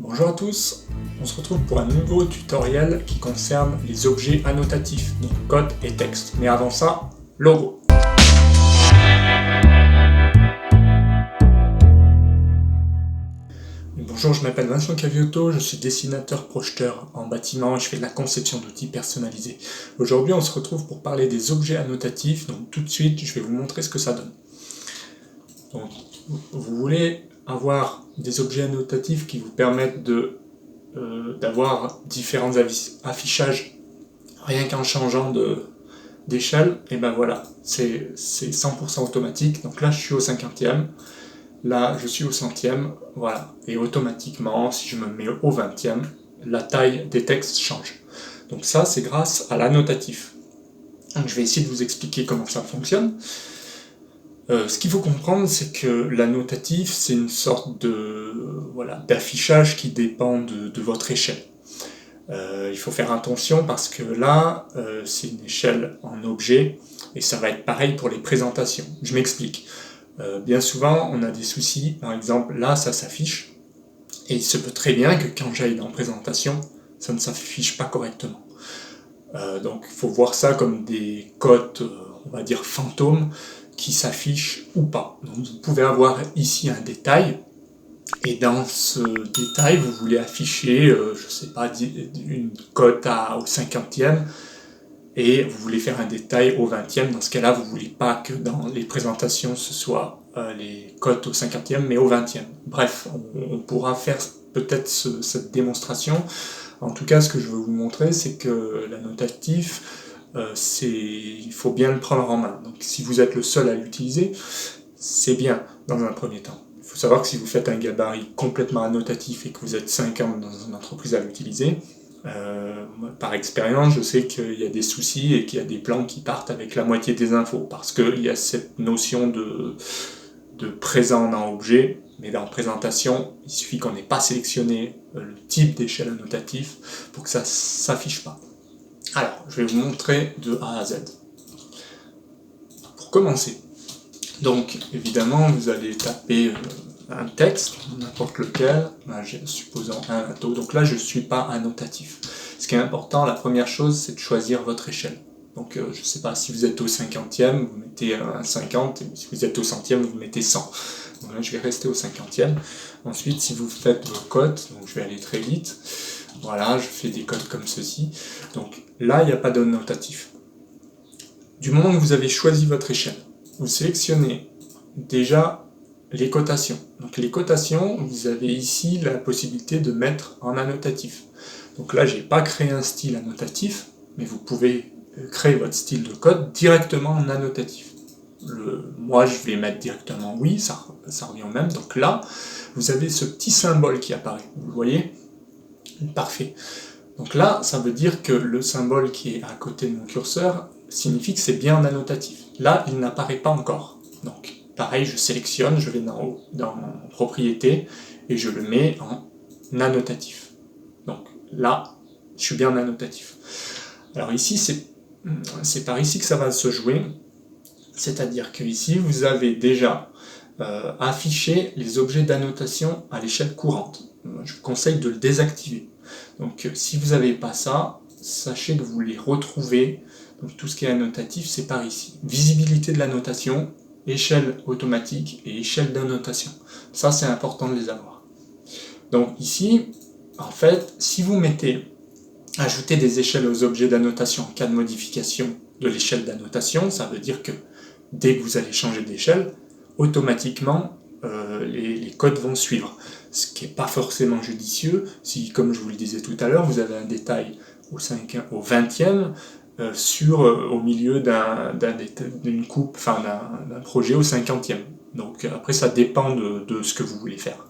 Bonjour à tous, on se retrouve pour un nouveau tutoriel qui concerne les objets annotatifs, donc code et texte. Mais avant ça, logo. Bonjour, je m'appelle Vincent Caviotto, je suis dessinateur projeteur en bâtiment et je fais de la conception d'outils personnalisés. Aujourd'hui, on se retrouve pour parler des objets annotatifs, donc tout de suite, je vais vous montrer ce que ça donne. Donc, vous voulez avoir des objets annotatifs qui vous permettent d'avoir différents affichages rien qu'en changeant d'échelle, et ben voilà, c'est 100% automatique. Donc là je suis au 50e, là je suis au 100e, voilà, et automatiquement si je me mets au 20e, la taille des textes change. Donc ça c'est grâce à l'annotatif. Donc je vais essayer de vous expliquer comment ça fonctionne. Ce qu'il faut comprendre, c'est que l'annotatif, c'est une sorte d'affichage qui dépend de votre échelle. Il faut faire attention parce que là, c'est une échelle en objet, et ça va être pareil pour les présentations. Je m'explique. Bien souvent, on a des soucis, par exemple, là, ça s'affiche, et il se peut très bien que quand j'aille dans présentation, ça ne s'affiche pas correctement. Donc il faut voir ça comme des codes, on va dire fantômes, qui s'affiche ou pas. Donc vous pouvez avoir ici un détail, et dans ce détail, vous voulez afficher, je sais pas, une cote au 50e, et vous voulez faire un détail au 20e. Dans ce cas-là, vous voulez pas que dans les présentations, ce soit les cotes au 50e, mais au 20e. Bref, on pourra faire peut-être cette démonstration. En tout cas, ce que je veux vous montrer, c'est que l'annotatif, il faut bien le prendre en main. Donc si vous êtes le seul à l'utiliser, c'est bien dans un premier temps. Il faut savoir que si vous faites un gabarit complètement annotatif et que vous êtes 50 dans une entreprise à l'utiliser, par expérience, je sais qu'il y a des soucis et qu'il y a des plans qui partent avec la moitié des infos, parce qu'il y a cette notion de présent dans objet, mais dans présentation, il suffit qu'on n'ait pas sélectionné le type d'échelle annotatif pour que ça ne s'affiche pas. Alors, je vais vous montrer de A à Z. Pour commencer, donc évidemment, vous allez taper un texte, n'importe lequel, supposons un atto. Donc là, je ne suis pas annotatif. Ce qui est important, la première chose, c'est de choisir votre échelle. Donc je ne sais pas, si vous êtes au 50e, vous mettez un 50, et si vous êtes au 100e, vous mettez 100. Donc là, je vais rester au 50e. Ensuite, si vous faites vos cotes, donc je vais aller très vite, voilà, je fais des cotes comme ceci. Donc là, il n'y a pas d'annotatif. Du moment que vous avez choisi votre échelle, vous sélectionnez déjà les cotations. Donc les cotations, vous avez ici la possibilité de mettre en annotatif. Donc là, je n'ai pas créé un style annotatif, mais vous pouvez créer votre style de code directement en annotatif. Moi, je vais mettre directement oui, ça revient au même. Donc là, vous avez ce petit symbole qui apparaît. Vous le voyez ? Parfait. Donc là, ça veut dire que le symbole qui est à côté de mon curseur signifie que c'est bien en annotatif. Là, il n'apparaît pas encore. Donc, pareil, je sélectionne, je vais dans propriété et je le mets en annotatif. Donc là, je suis bien en annotatif. Alors ici, c'est par ici que ça va se jouer. C'est-à-dire que ici, vous avez déjà affiché les objets d'annotation à l'échelle courante. Je vous conseille de le désactiver. Donc si vous n'avez pas ça, sachez que vous les retrouvez. Donc tout ce qui est annotatif, c'est par ici. Visibilité de l'annotation, échelle automatique et échelle d'annotation. Ça, c'est important de les avoir. Donc ici, en fait, si vous ajoutez des échelles aux objets d'annotation en cas de modification de l'échelle d'annotation, ça veut dire que dès que vous allez changer d'échelle, automatiquement, les codes vont suivre. Ce qui n'est pas forcément judicieux si, comme je vous le disais tout à l'heure, vous avez un détail au 20e au milieu d'une coupe, enfin d'un projet au 50e. Donc après, ça dépend de ce que vous voulez faire.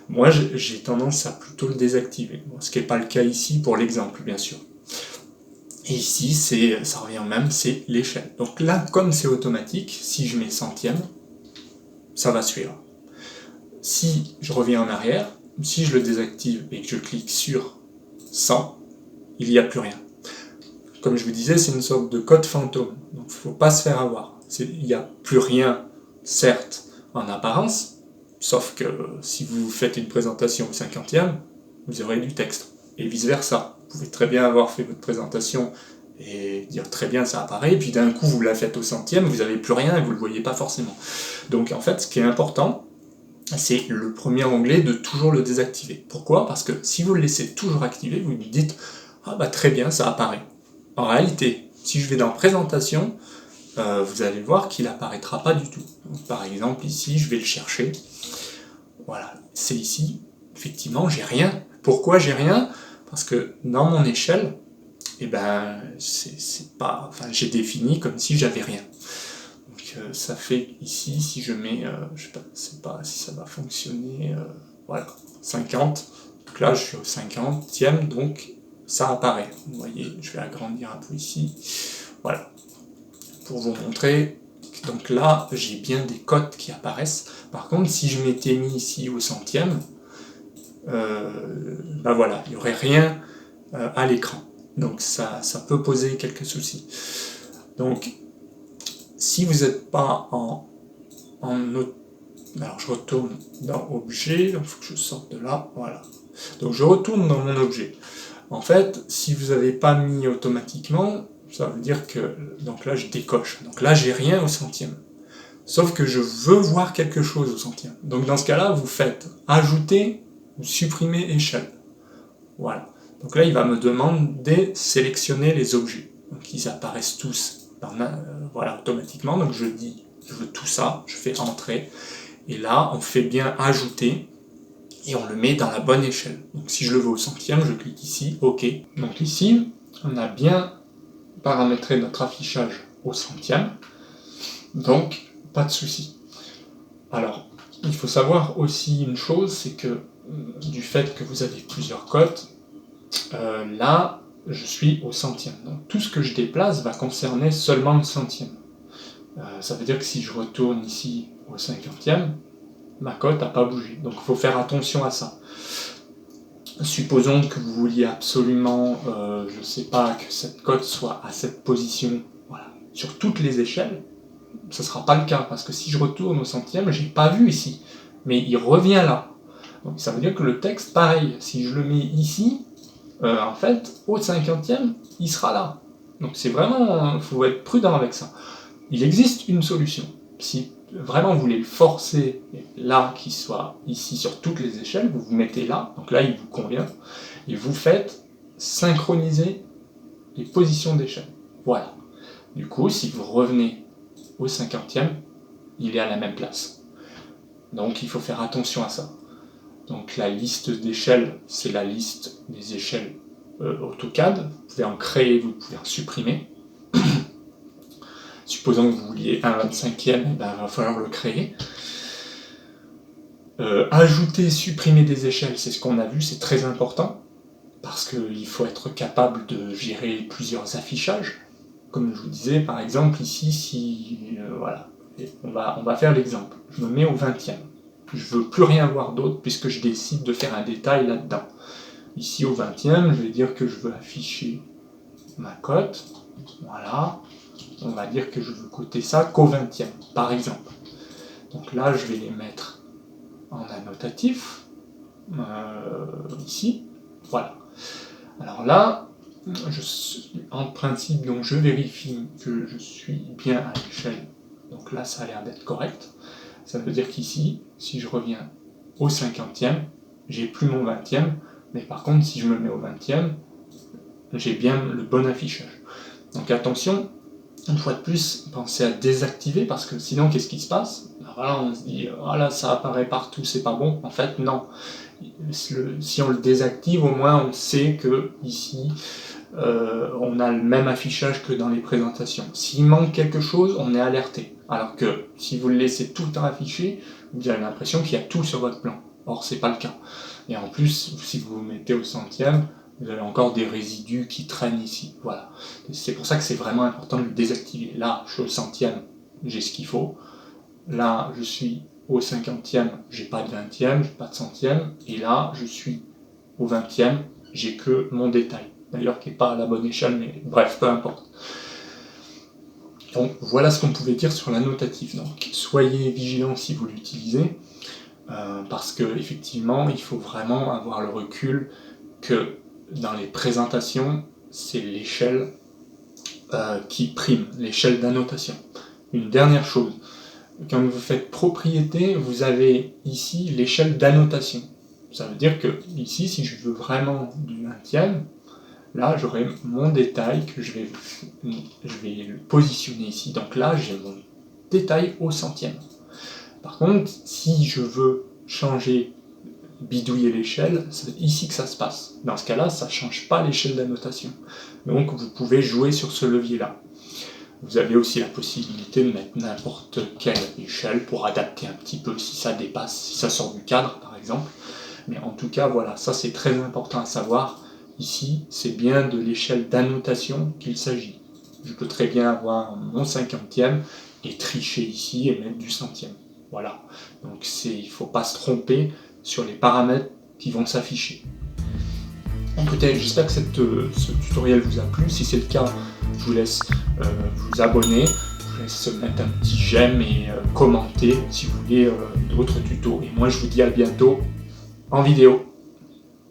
Moi, j'ai tendance à plutôt le désactiver, ce qui n'est pas le cas ici pour l'exemple, bien sûr. Et ici, ça revient au même, c'est l'échelle. Donc là, comme c'est automatique, si je mets centième, ça va suivre. Si je reviens en arrière, si je le désactive et que je clique sur 100, il n'y a plus rien. Comme je vous disais, c'est une sorte de code fantôme, donc il ne faut pas se faire avoir. Il n'y a plus rien, certes, en apparence, sauf que si vous faites une présentation au 50e, vous aurez du texte. Et vice-versa. Vous pouvez très bien avoir fait votre présentation et dire très bien ça apparaît, et puis d'un coup vous la faites au centième, vous n'avez plus rien et vous ne le voyez pas forcément. Donc en fait, ce qui est important, c'est le premier onglet de toujours le désactiver. Pourquoi? Parce que si vous le laissez toujours activé, vous lui dites « Ah bah très bien, ça apparaît ». En réalité, si je vais dans présentation, vous allez voir qu'il n'apparaîtra pas du tout. Donc, par exemple, ici, je vais le chercher. Voilà, c'est ici. Effectivement, j'ai rien. Pourquoi j'ai rien? Parce que dans mon échelle, eh ben, c'est pas, enfin, j'ai défini comme si j'avais rien. Donc ça fait ici, si je mets, je sais pas si ça va fonctionner, voilà, 50. Donc là, je suis au 50e, donc ça apparaît. Vous voyez, je vais agrandir un peu ici. Voilà, pour vous montrer. Donc là, j'ai bien des cotes qui apparaissent. Par contre, si je m'étais mis ici au centième, ben voilà, il n'y aurait rien à l'écran. Donc ça peut poser quelques soucis. Donc, si vous n'êtes pas alors je retourne dans objet, donc il faut que je sorte de là, voilà. Donc je retourne dans mon objet. En fait, si vous n'avez pas mis automatiquement, ça veut dire que, donc là je décoche, donc là j'ai rien au centième. Sauf que je veux voir quelque chose au centième. Donc dans ce cas-là, vous faites ajouter ou supprimer échelle. Voilà. Donc là, il va me demander de sélectionner les objets. Donc ils apparaissent tous voilà, automatiquement. Donc je dis, je veux tout ça, je fais entrer. Et là, on fait bien ajouter et on le met dans la bonne échelle. Donc si je le veux au centième, je clique ici, OK. Donc ici, on a bien paramétré notre affichage au centième. Donc, pas de souci. Alors, il faut savoir aussi une chose, c'est que du fait que vous avez plusieurs cotes, là, je suis au centième. Donc tout ce que je déplace va concerner seulement le centième. Ça veut dire que si je retourne ici au 50e, ma cote n'a pas bougé. Donc il faut faire attention à ça. Supposons que vous vouliez absolument, je ne sais pas, que cette cote soit à cette position, voilà, sur toutes les échelles, ce ne sera pas le cas, parce que si je retourne au centième, je n'ai pas vu ici, mais il revient là. Donc ça veut dire que le texte, pareil, si je le mets ici, en fait, au 50e, il sera là. Donc c'est vraiment, il faut être prudent avec ça. Il existe une solution. Si vraiment vous voulez le forcer là, qu'il soit ici sur toutes les échelles, vous vous mettez là, donc là il vous convient, et vous faites synchroniser les positions d'échelle. Voilà. Du coup, si vous revenez au 50e, il est à la même place. Donc il faut faire attention à ça. Donc la liste d'échelles, c'est la liste des échelles AutoCAD. Vous pouvez en créer, vous pouvez en supprimer. Supposons que vous vouliez un 25e, ben, il va falloir le créer. Ajouter, supprimer des échelles, c'est ce qu'on a vu, c'est très important, parce qu'il faut être capable de gérer plusieurs affichages. Comme je vous disais, par exemple, ici, si voilà, on va faire l'exemple. Je me mets au 20e. Je ne veux plus rien voir d'autre puisque je décide de faire un détail là-dedans. Ici au 20e, je vais dire que je veux afficher ma cote. Voilà. On va dire que je veux coter ça qu'au 20e, par exemple. Donc là, je vais les mettre en annotatif. Ici. Voilà. Alors là, en principe, donc je vérifie que je suis bien à l'échelle. Donc là, ça a l'air d'être correct. Ça veut dire qu'ici, si je reviens au 50e, j'ai plus mon 20e, mais par contre, si je me mets au 20e, j'ai bien le bon affichage. Donc attention, une fois de plus, pensez à désactiver, parce que sinon, qu'est-ce qui se passe? Alors là, on se dit, voilà, ça apparaît partout, c'est pas bon. En fait, non. Si on le désactive, au moins, on sait que ici, on a le même affichage que dans les présentations. S'il manque quelque chose, on est alerté. Alors que si vous le laissez tout le temps affiché, vous avez l'impression qu'il y a tout sur votre plan. Or, c'est pas le cas. Et en plus, si vous vous mettez au centième, vous avez encore des résidus qui traînent ici. Voilà. C'est pour ça que c'est vraiment important de le désactiver. Là, je suis au centième, j'ai ce qu'il faut. Là, je suis au 50e, j'ai pas de 20e, j'ai pas de centième. Et là, je suis au 20e, j'ai que mon détail. D'ailleurs, qui n'est pas à la bonne échelle, mais bref, peu importe. Donc voilà ce qu'on pouvait dire sur l'annotatif. Donc soyez vigilants si vous l'utilisez. parce que effectivement, il faut vraiment avoir le recul que dans les présentations, c'est l'échelle qui prime, l'échelle d'annotation. Une dernière chose, quand vous faites propriété, vous avez ici l'échelle d'annotation. Ça veut dire que ici, si je veux vraiment du 1e, là j'aurai mon détail que je vais le positionner ici. Donc là, j'ai mon détail au 100e. Par contre, si je veux changer, bidouiller l'échelle, c'est ici que ça se passe. Dans ce cas-là, ça ne change pas l'échelle d'annotation. Donc vous pouvez jouer sur ce levier-là. Vous avez aussi la possibilité de mettre n'importe quelle échelle pour adapter un petit peu si ça dépasse, si ça sort du cadre par exemple. Mais en tout cas, voilà, ça c'est très important à savoir. Ici, c'est bien de l'échelle d'annotation qu'il s'agit. Je peux très bien avoir mon 50e et tricher ici et mettre du 100e. Voilà. Donc il ne faut pas se tromper sur les paramètres qui vont s'afficher. Écoutez, j'espère que ce tutoriel vous a plu. Si c'est le cas, je vous laisse vous abonner, je vous laisse mettre un petit j'aime et commenter si vous voulez d'autres tutos. Et moi, je vous dis à bientôt en vidéo.